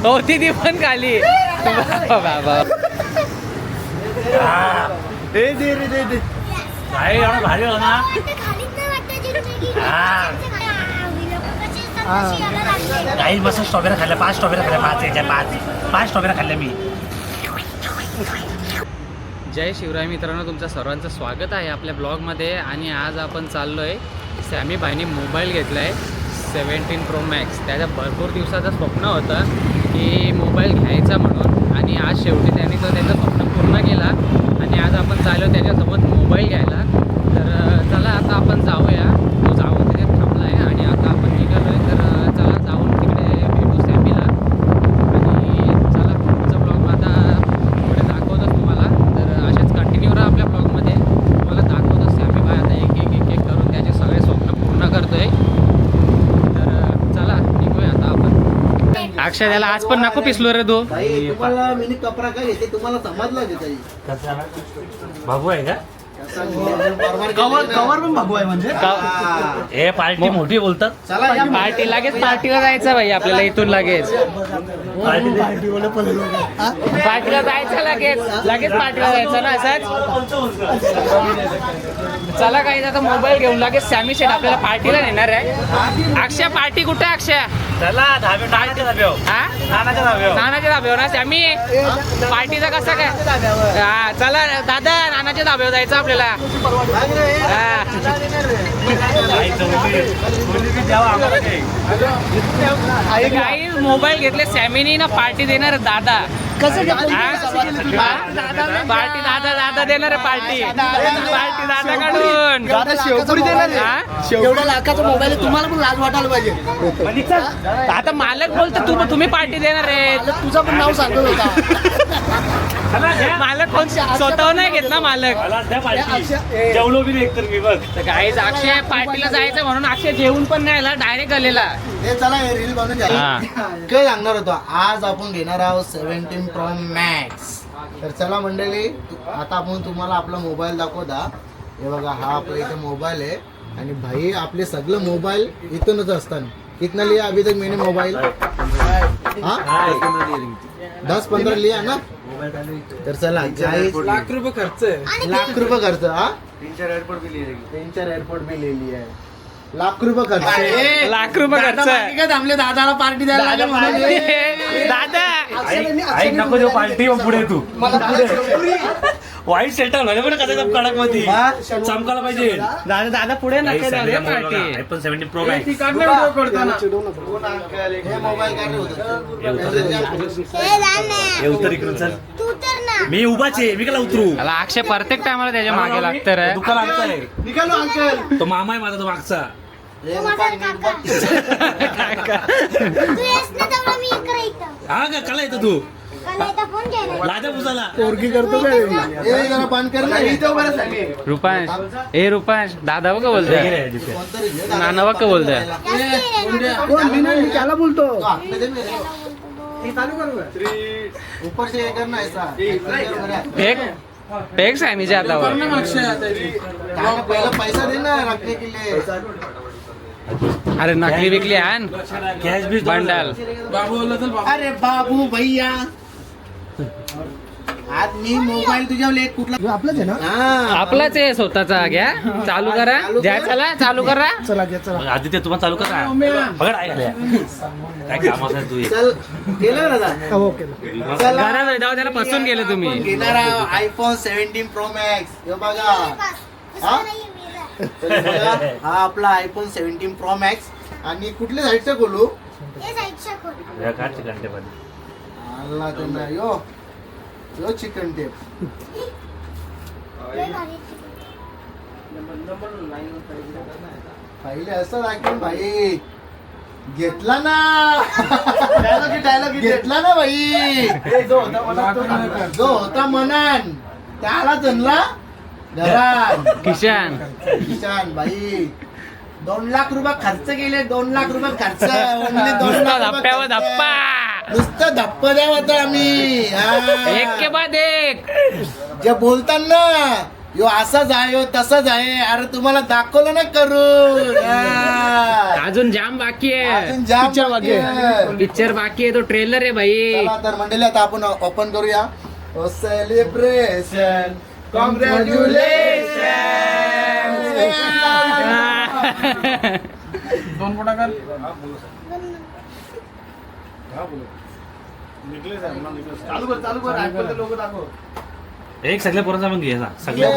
होती ती पण खाली बाबा भारी हो ना. काही मस्त स्ट्रॉबेरी खाल्ल्या 5 स्ट्रॉबेरी खाल्ल्या 5 स्ट्रॉबेरी खाल्ल्या मी. जय शिवराय मित्रांनो, तुमचं सर्वांचं स्वागत आहे आपल्या ब्लॉगमध्ये. आणि आज आपण चाललो आहे, सॅमी भाईने मोबाईल घेतला आहे 17 Pro Max. त्याचं भरपूर दिवसाचं स्वप्न होतं की मोबाईल घ्यायचा म्हणून, आणि आज शेवटी त्यांनी तो त्याचं स्वप्न पूर्ण केला. आणि आज आपण चाललो त्याच्यासोबत मोबाईल घ्यायला. तर चला आता आपण जाऊया, तो जाऊन त्याच्यात थांबला आहे आणि आता आपण निघालो आहे. तर चला जाऊन तिकडे भेटू सॅमीला. आणि चला पुढचा ब्लॉग आता पुढे दाखवतोच तुम्हाला. तर असेच कंटिन्यू राहा आपल्या ब्लॉगमध्ये. तुम्हाला दाखवतो सॅमी भाई आता एक करून त्याचे सगळे स्वप्न पूर्ण करतोय. तर चला निघूया आता आपण. अक्षय त्याला आज पण नको पिसलो रे तू. तुम्हाला मी कपडा काय घेते तुम्हाला समजलं घेता बाबू आहे का? कवर पण बघू आहे म्हणजे हे पार्टी मोठी बोलतात. चला पार्टी लगेच पार्टीला जायचं भाई आपल्याला इथून लगेच. पार्टीला जायचं लगेच पार्टीला जायचं ना असंच. चला काही आता मोबाईल घेऊन लगेच सॅमी शेट आपल्याला पार्टीला नेणार आहे. अक्षय पार्टी कुठे आहे अक्षय? चला नानाच्या धाब्यावर ना सॅमी. पार्टीचा कसं काय? हा चला दादा, नानाच्या धाब्यावर जायचं आपल्याला. काही मोबाईल घेतले सॅमीनी ना, पार्टी देणार दादा. कसं पार्टी दादा देणार आहे. पार्टी दादाकडून एवढ्या लाखाचा मोबाईल आहे, तुम्हाला पण लाज वाटायला पाहिजे. आता मालक बोलतो तुम्ही पार्टी देणार आहे. तुझं पण नाव सांगत होता. मालक कोण स्वतः नाही घेत ना मालक. जेवलो बी एक तर मी बघ. काहीच अक्षय पार्टीला जायचं म्हणून अक्षय जेवून पण नाही आला, डायरेक्ट आलेला. हे चला रील बनवून घ्या. काय सांगणार होतो, आज आपण घेणार आहोत 17 Pro Max. तर चला मंडळी, आता आपण तुम्हाला आपला मोबाईल दाखवता. हे बघा, हा आपला इथे मोबाईल आहे. आणि भाई आपले सगळं मोबाईल इथूनच असतात. कितना लिया अभी तक मैंने मोबाईल? 10-15 लिया ना. तर चला, 40 लाख रुपये खर्च आहे. लाख रुपये खर्च. हा 3-4 एअरपोर्ट भी ले लिया है. लाख रुपये खर्च. लाख रुपये खर्च आहे. काय थांबले, दादाला पार्टी द्यायला लागेल म्हणून. दादा ऐक नको देऊ पार्टी. पुढे तू वाईट सेटल व्हायला पण कसा कडक मध्ये चमकायला पाहिजे. दादा पुढे नका जाऊ पार्टी. iPhone 17 Pro Max. हे मोबाईल काय हे उतर इकडून चल. मी उभाच आहे, मी कला उतरू. मला अक्षय प्रत्येक टायमाला त्याच्या मागे लागतं रे. दुकान आमचा आहे. निघालो अंकल. तो मामा आहे माझा, तो मागचा. हा का कला येतो तू लाजा पुसाला पोरगी करतो काय? जरा पान कर ना. रुपांश रुपांश दादा बघ बोलतोय, नाना बघ बोलतोय. त्याला बोलतो ऊपर से करना ऐसा. फेक सॅमीच्या हातावर. पहिला पैसा दे ना रखने के लिए. अरे नकली विकली आण कॅश बी बंडल. अरे बाबू भैया, आज मी मोबाईल तुझ्या लेट कुठला आपलाच आहे ना? आपलाच आहे स्वतःचा. घ्या चालू करा. द्या चला चालू करा. चला घ्या चला. आदित्य तुम्हाला चालू करा. बघा काय काम असं तू चल केलं ना दादा? ओके. घरात जाऊ, त्याला फसून गेले तुम्ही. घेणार आयफोन 17 Pro Max. हे बघा, हा आपला आयफोन 17 Pro Max. आणि कुठल्या साईडचा खोलू? अल्ला त्यांना यो चिकन टेप. पहिले असं दाखवून भाई घेतला ना. डायलॉग घेतला ना भाई. जो होता मनान त्याला जनला घरात. किशान भाई 2 लाख रुपये खर्च केले. 2 लाख रुपये खर्च. धप्प्यावर धप्पा. नुसतं धप्प द्या होता आम्ही. एक के बाद एक. जे बोलतात ना, यो असंच आहे, यो तसंच आहे. अरे तुम्हाला दाखवलं ना करून. अजून जाम बाकी आहे. अजून जाम Picture बाकी आहे. पिक्चर बाकी आहे, तो ट्रेलर आहे भाई. चला तर मंडळी आता आपण ओपन करूया. सेलिब्रेशन दोन मोठा कर एक सगळ्या पोरांचा मग घ्यायचा सगळ्या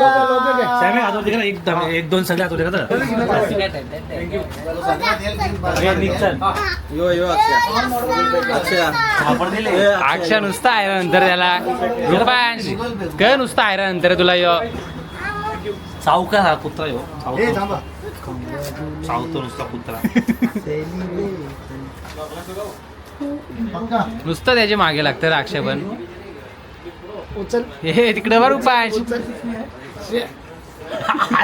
सॅमी हात होते का एक दोन सगळे हात होते का अक्षय नुसता आहे नंतर त्याला रुपांश काय नुसता आहे नंतर तुला यो चावका हा कुत्रा यो चावतो नुसता कुत्रा नुसतं त्याच्या मागे लागतं रे अक्षय पण. उचल हे तिकडे वर रुपांश.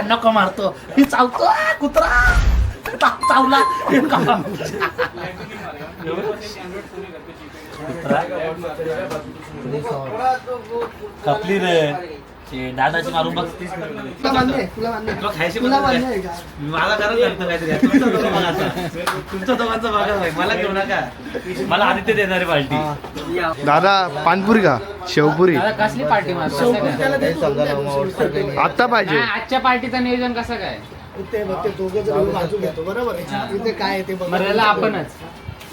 नको मारतो ही चावतो कुत्रा चावला कपली रे दादाची मारून बघ तुला मान्य आहे, तुला मान्य आहे. तुला खायची तुला पद्धत मान्य आहे. आहे का? मला करत लागतं काहीतरी तुमचं दोघं बघा आता. तुमचं दोघांचं बघा भाई. मला घेऊ नका मला आदित्य देणारी पार्टी दादा पानपुरी का शेवपुरी आता कसली पार्टी मारतो आता पाहिजे. आजच्या पार्टीचं नियोजन कसं काय? ते बघ, ते दोघं जर मी बाजू घेतो बरोबर आहे. इथे काय आहे ते बघ. मरायला आपणच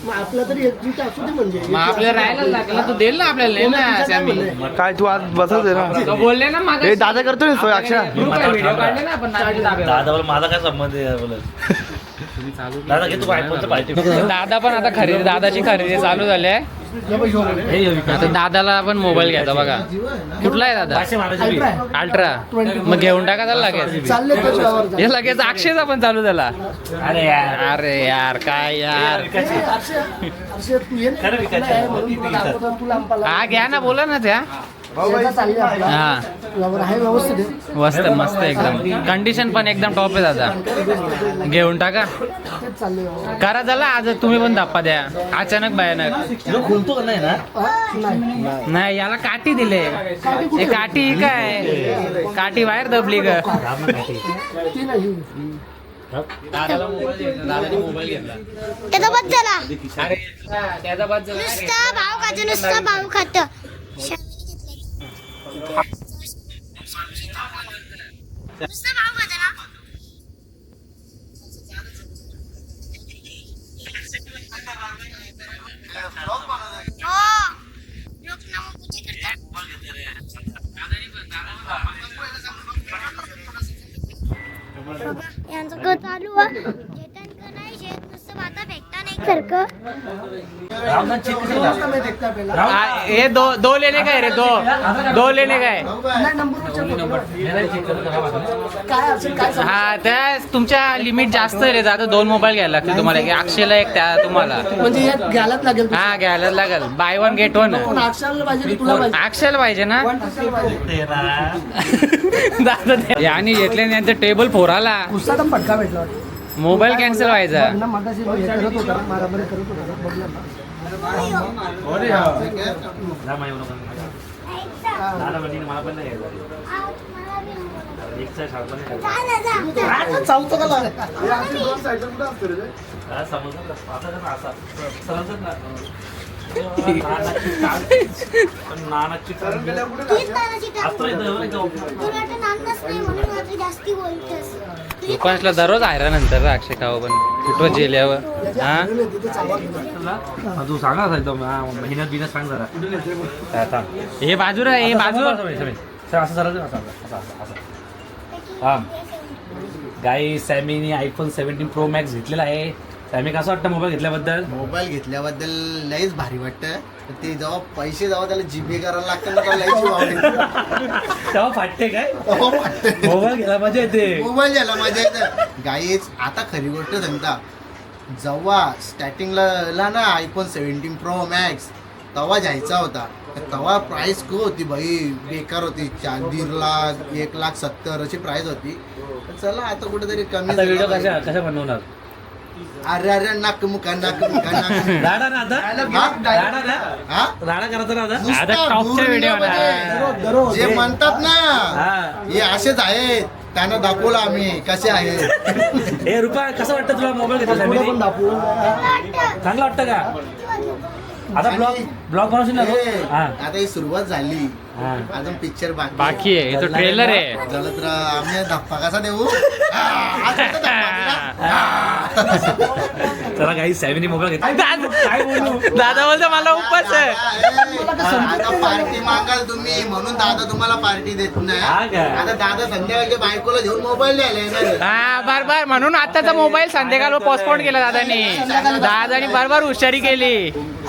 मग आपला तरी एक जीत असू दे म्हणजे मग आपल्याला राहायला लागला तू देईल ना आपल्याला नाही ना सॅमी. काय तू आज बसत आहे ना तो बोलले ना मागे ए दादा करतो ना सोय अक्षरा व्हिडिओ काढले ना आपण नाचीच्या ताब्यावर. दादा बोल माझा काय संबंध आहे बोलत दादा घे तू आयफोनचं पार्टी दादा पण आता खरेदी दादाची खरेदी चालू झाली आहे. आता दादाला आपण मोबाईल घ्यायचा बघा. कुठला आहे दादा? पाचशे मारायचे बी. अल्ट्रा. मग घेऊन टाका त्याला लगेच. चालले त्याच्यावर हे लगेच अक्षयचा पण चालू झाला. अरे यार अरे यार काय यार. अक्षय तू ये ना. खरं विकायचं. तुला आहे म्हणून तुला दाखवतो, तुला आंपाला. हा घ्या ना बोला ना त्या. याचा चालली आपला. हा यावर आहे व्यवस्थित आहे. मस्त मस्त एकदम कंडिशन पण एकदम टॉप आहे दादा. घेऊन टाका तेच चालले व्यवस्थित. करा झाला आज तुम्ही पण धप्पा द्या अचानक भयानक. जो खुलतो का नाही ना नाही नाही याला काठी दिले. हे काठी ही काय काठी बाहेर दबली ग. ती नाही दादाला मोबाईल घेतला. त्याचा बस झाला अरे त्याचा बाद झाला. नुसता भाव खातो नुसता भाव खातो नुसता भाव खातो ना हो लोक ना मग पूजा करतात. यांचं क चालू आहे चेतन का नाही शेत नुसतं भाता फेकता नाही सारखं रामदास चेक व्यवस्था मी देखता पहिला. आ, ये दो लेने का है रे दो लेने का है. नाही नंबर काय असेल काय सांगू? हा त्या तुमच्या लिमिट जास्त आहे रे दादा. 2 मोबाईल घ्यायला लागतील तुम्हाला. एक अक्षयला एक त्या तुम्हाला. म्हणजे हे घ्यायलाच लागेल तुला. हा घ्यायला लागेल. Buy 1 get 1. कोण अक्षराला पाहिजे की तुला पाहिजे अक्षयला पाहिजे ना. 1 पाहिजे. दादा यांनी घेतले यांचं टेबल फोराला. पुस्तकम फटका भेटला वाटतं. मोबाईल कॅन्सल व्हायचा. बघ ना, मगाशी हे करत होता ना, मारामारी करत होता ना, बघलं ना. दादा म्हणजे मला पण नाही घ्यायचं. एकचा शाळा पण नाही घ्यायचा. जा ना जा चावतो का लाग? हा, समजलं का? आता कसं असा समजत ना नानाची तूच नानाची टाक. असतो इथं तुला वाटतं नानाच नाही म्हणून माझं जास्ती बोलतेस. दुकानला दररोज आहे नंतर अक्षय खाऊ पण कुठं जेल्यावर. हा तू सांगा एकदम महिन्यात बिना सांग जरा आता हे बाजूला हे बाजू. असं जरा हा गाई सॅमीने आयफोन 17 प्रो मॅक्स घेतलेला आहे. सॅमी कसं वाटतं मोबाईल घेतल्याबद्दल? मोबाईल घेतल्याबद्दल लईच भारी वाटतं. पण ते जेव्हा पैसे जेव्हा त्याला जीपे करायला लागतं ना तेव्हा लई जीव आवडेल. तेव्हा फाटते काय तेव्हा वाटतं. मोबाईल घ्यायला मजा येते. मोबाईल घ्यायला मजा येतं. गाईच आता खरी गोष्ट सांगता जेव्हा स्टार्टिंगला ना आयफोन 17 प्रो मॅक्स तेव्हा घ्यायचा होता. तेव्हा प्राईस खूप होती भाई बेकार होती. 1.5 लाख 1,70,000 अशी प्राईस होती. चला आता कुठेतरी कमी आता व्हिडिओ झालं कशा भाई. कशा बनवणार? अरे अरे नाक मुका राडा ना आता राडा ना हा राडा करायचा ना आता आता टॉपच्या व्हिडिओ जे म्हणतात ना हा हे असेच आहेत. त्यांना दाखवलं आम्ही कसे आहे. हे रुपा कसं वाटतं तुला मोबाईल घेतला पुढे पण दाखवू. चांगलं वाटतं का आता ब्लॉग बनवशील ना तू? हा आता ही सुरुवात झाली, हा. अजून पिक्चर बाकी आहे तो ट्रेलर आहे. झालं तर आम्ही धप्पा कसा देऊ. आज फक्त धप्पा दिला. चला काही सॅमीने मोबाईल घेतला काय बोलू दादा बोलतो मला उपास आहे. आता पार्टी मागाल तुम्ही म्हणून दादा तुम्हाला पार्टी देत नाही. हा का? आता दादा संध्याकाळच्या बायकोला घेऊन मोबाईल द्यायला येणार आहे. हा बरोबर म्हणून आताचा मोबाईल संध्याकाळवर पोस्टपोन केला दादानी बरोबर हुशारी केली.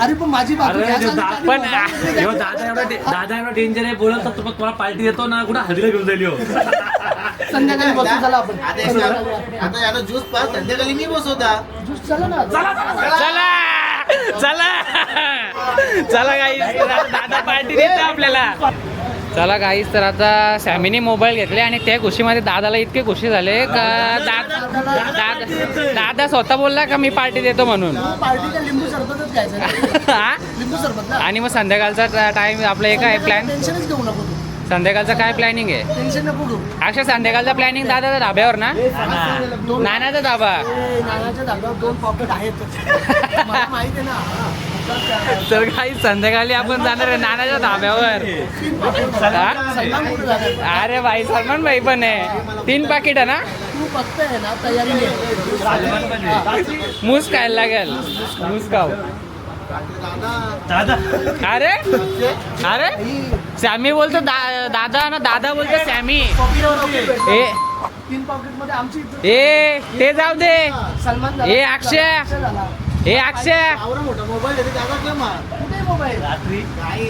अरे पण माझी बाजू अरे घ्या जो सांग. पण दादा एवढा डेंजर आहे बोलत तर तुम्हाला पार्टी देतो ना कुठं हळदीला घेऊन जाईल ह्यो. संध्याकाळी बसून चला आपण. आता याला ज्यूस पास संध्याकाळी मी बसवता. ज्यूस चला ना. चला चला चला गाईस दादा पार्टी देतो आपल्याला. चला गाईस तर आता सॅमीने मोबाईल घेतले आणि त्या खुशीमध्ये दादाला इतके खुशी झाले का दादा स्वतः बोलला का मी पार्टी देतो म्हणून. पार्टीला लिंबू सरबतच घ्यायचं ना. हा? लिंबू सरबत ना. आणि मग संध्याकाळचा टाइम आपलं एक आहे प्लॅन. टेन्शनच घेऊ नको तू. संध्याकाळचं काय प्लॅनिंग आहे टेन्शन नको घेऊ. अक्षय संध्याकाळचा प्लॅनिंग दादाच्या धाब्यावर ना नानाचा धाबा. ए, नानाच्या धाब्यावर 2 पॉकेट आहेत. मला माहिती आहे ना. तर काही संध्याकाळी आपण जाणार आहे नानाच्या धाब्यावर. 3 पॉकेट. हा? सलमान कुठे जाणार? अरे भाई सलमान भाई पण आहे 3 पाकिट आहे ना. तू फक्त आहे ना तयारी मूस खायला लागेल मूस खाऊ. दादा अरे अरे सॅमी बोलतो दादा ना दादा बोलतो सॅमी. ए 3 पॉकेट मध्ये आमची ए ते जाऊ दे. सलमान ए अक्षय झाला. ए अक्षय आवडा मोठा मोबाईल देते दादा के मग कुठे मोबाईल? रात्री काही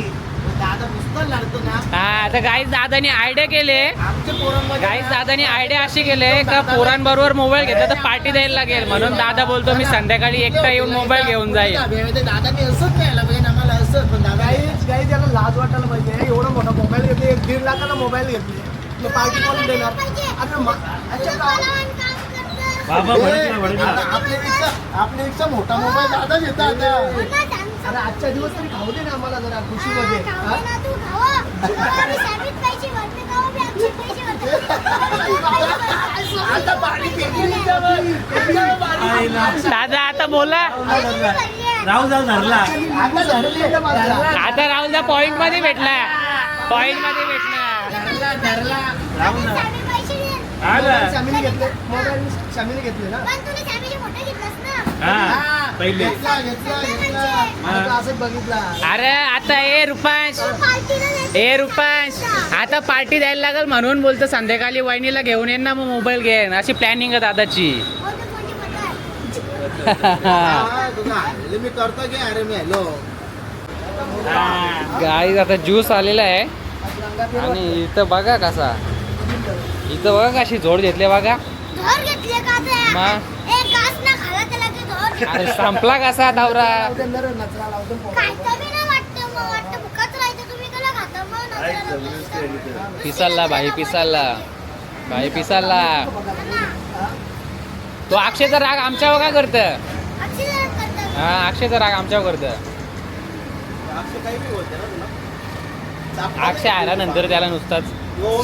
दादा नुसतं लागतो ना. हा तर गाईज दादानी आयडिया केले. आमच्या पोरांमध्ये गाईज दादानी आयडिया अशी केले का पोरांबरोबर मोबाईल घेतला तर पार्टी द्यायला लागेल म्हणून दादा बोलतो मी संध्याकाळी एकटा येऊन मोबाईल घेऊन जाईल. दादाने असंच न्यायला पाहिजे आम्हाला असं. पण दादा काही त्याला लाज वाटायला पाहिजे. एवढा मोठा मोबाईल घेतले 1.5 लाखाला मोबाईल घेतले पार्टी करून देणार. आता अच्छा का- बाबा म्हणत ना आपल्यापेक्षा मोठा मोबाईल दादा घेता आता. अरे आजच्या दिवस तरी खाऊ दे ना आम्हाला जरा खुशीमध्ये. हा? आता पाणी फेकली का बाई? दादा आता बोला. राहू जाऊ धरला आता धरली का मला? आता राहुलदा पॉइंट मध्ये भेटला. पॉइंट मध्ये भेटला. शामिनी घेतले मोबाईल. शामिनी घेतले ना. हा पहिले घेतला घेतला घेतला. आता असंच बघितला. अरे आता ए रुपांश आता पार्टी द्यायला लागेल म्हणून बोलतो संध्याकाळी वहिनीला घेऊन येईन ना मग मोबाईल घेईन अशी प्लॅनिंग आहे दादाची. हा, तुझा हॅलो मी करतो की अरे मी हॅलो. गाईज आता ज्यूस आलेला आहे आणि इथं बघा कसा इथं बघा कशी जोड घेतली बघा. मग अरे संपला कसा धावरा. नचरा लावतो पिसालला भाई पिसालला तो अक्षयचा राग आमच्यावर का करत. हा अक्षयचा राग आमच्यावर करत. काही बी बोलते ना तुला. अक्षय आला नंतर त्याला नुसताच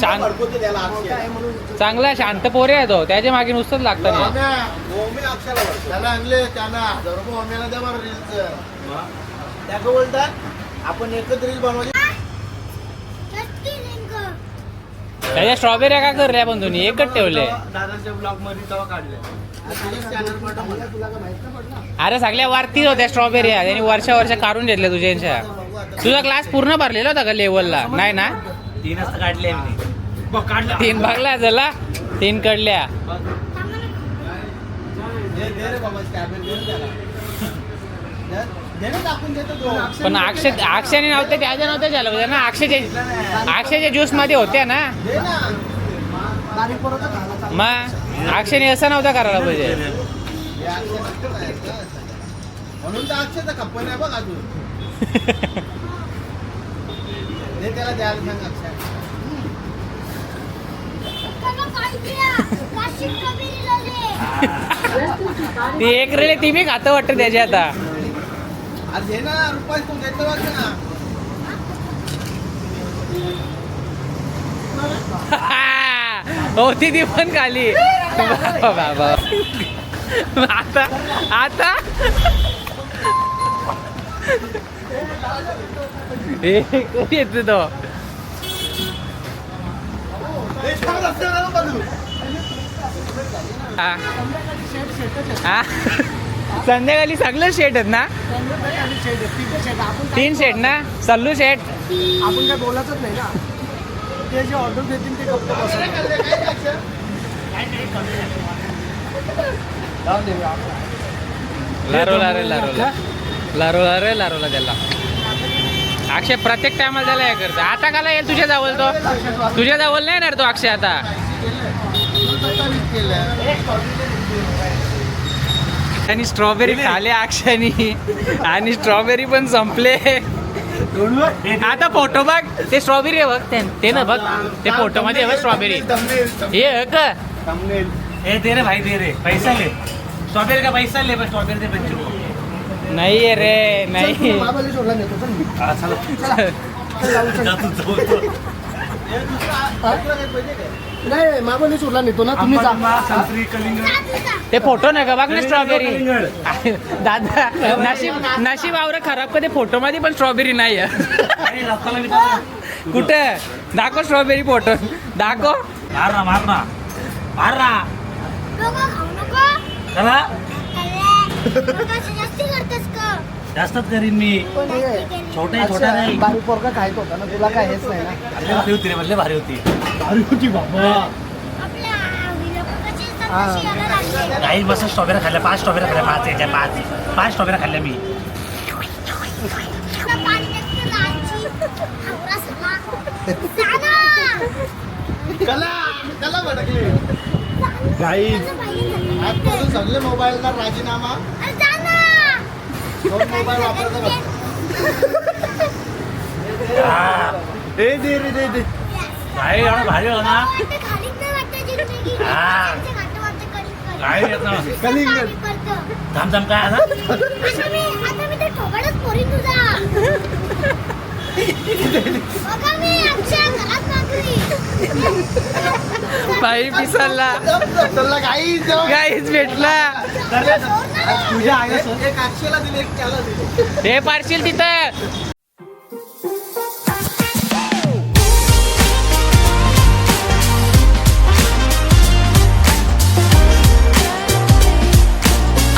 शांत भडकवते त्याला अक्षय. चांगला शांत पोरे आहे तो त्याच्या मागे नुसतंच लागतं ना. ओमे अक्षयला भडकवते. त्याला आणले त्यांना 1000 रुपये ओम्याला द्या बरं रीलचं. त्या का बोलतात आपण एकच रील बनवली. त्याच्या स्ट्रॉबेरी का करल्या पण तुम्ही एकच ठेवले. दादाच्या ब्लॉग मध्ये तेव्हा काढले तुला का माहित नाही पडलं? अरे सगळ्या वरतीच होत्या स्ट्रॉबेरी त्यांनी वर्ष काढून घेतल्या तुझ्यांच्या. तुझा क्लास पूर्ण भरलेला होता का लेवलला नाही ना. 3 वाजता काढले मी काढला 3 भागला झाला 3 कडल्या. दे रे बाबा स्टॅबल देऊन त्याला. दे ना टाकून देतो तो. पण अक्षयने नव्हते त्याच्या नव्हत्या झालं पाहिजे ना. अक्षयच्या ज्यूस मध्ये होत्या ना. दे ना. बारीक पोराचा खायला चालू. मग अक्षयने असं नव्हतं करायला पाहिजे. हे अक्षय नसतं करायचं. म्हणून तर अक्षयचा कंपनी आहे बघ अजून. दे त्याला द्यायला सांग अक्षय. ती एक रेले ती बी खातं वाटतं त्याच्या आता. आज हे ना रुपये तू देतो बघ ना. होती ती पण खाली. बाबा आता आता येतो तो. संध्याकाळी सगळं शेट आहेत ना, 3 शेट ना, सल्लू शेट. आपण काय बोलायचंच नाही ना, ते जे ऑर्डर देतील ते गप्प बसा. लारोला त्याला. अक्षय प्रत्येक टायमाला त्याला हे करतो. आता काला येईल तुझ्या जवळ तो, तुझ्या जवळ नाही येणार तो अक्षय आता. आणि स्ट्रॉबेरी खाले अक्षयनी आणि स्ट्रॉबेरी पण संपले. आता फोटो बघ, ते स्ट्रॉबेरी आहे बघ, ते ना बघ, ते फोटो मध्ये बघ स्ट्रॉबेरी हे का. ए दे रे भाई, दे रे, पैसा ले. स्ट्रॉबेरी का पैसा ले, बस स्ट्रॉबेरी दे बच्चे को. नाही आहे रे, नाही. महाबळेश्वरला नेतो चल मी. हा, चला. जा तू, जाऊ. नाही महाबळेश्वरला नेतो ना, तुम्ही जा. आंबा, संत्री, कलिंगड. ते फोटो नाही का बघ ना स्ट्रॉबेरी. कलिंगड. दादा नशीब आवरा खराब का, ते फोटो मध्ये पण स्ट्रॉबेरी नाही आहे. अरे रस्त्याला विचार. कुठे दाखव स्ट्रॉबेरी फोटो, दाखव. मार ना. नको खाऊ नको. चला, जास्ती करतेस का? जास्तच करीन मी. पण हे छोटा नाही. बारीक पोरगा खायचं होता ना, तुला काय हेच नाही ना. अरे भारी होती रे, म्हणले भारी होती. अरे होती बाबा. आपल्या विलोकाची संतोषी यायला लागली. काही बस स्ट्रॉबेरी खाल्ल्या, 5 स्ट्रॉबेरी खाल्ल्या, 5 स्ट्रॉबेरी खाल्ल्या मी. तुला पाणी टाकतं लाची. हावरा सगळा. जा ना. कला भडकले. माझं बाई झालं. आजपासून सगळे मोबाईलचा राजीनामा. अरे जा ना. 2 मोबाईल वापरतो बघ. दे. काय एवढं भारी होतं ना. वाटतं खालीच नाही वाटतं जिंदगी. हा. त्यांच्या घाटं वाटतं कणिक. काय येत ना. कलिंगड. पाणी पडतं. थांब काय आता. आता मी ते ठोकाडच पोरीन तुझा. बघा मी अक्षय घरात मागली. बाई पिसाला चला गाईज जाऊ. काहीच भेटला. तुझ्या आईला एक अक्षयला दिले, एक त्याला दिले. हे पार्सल तिथं.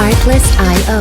Artlist.io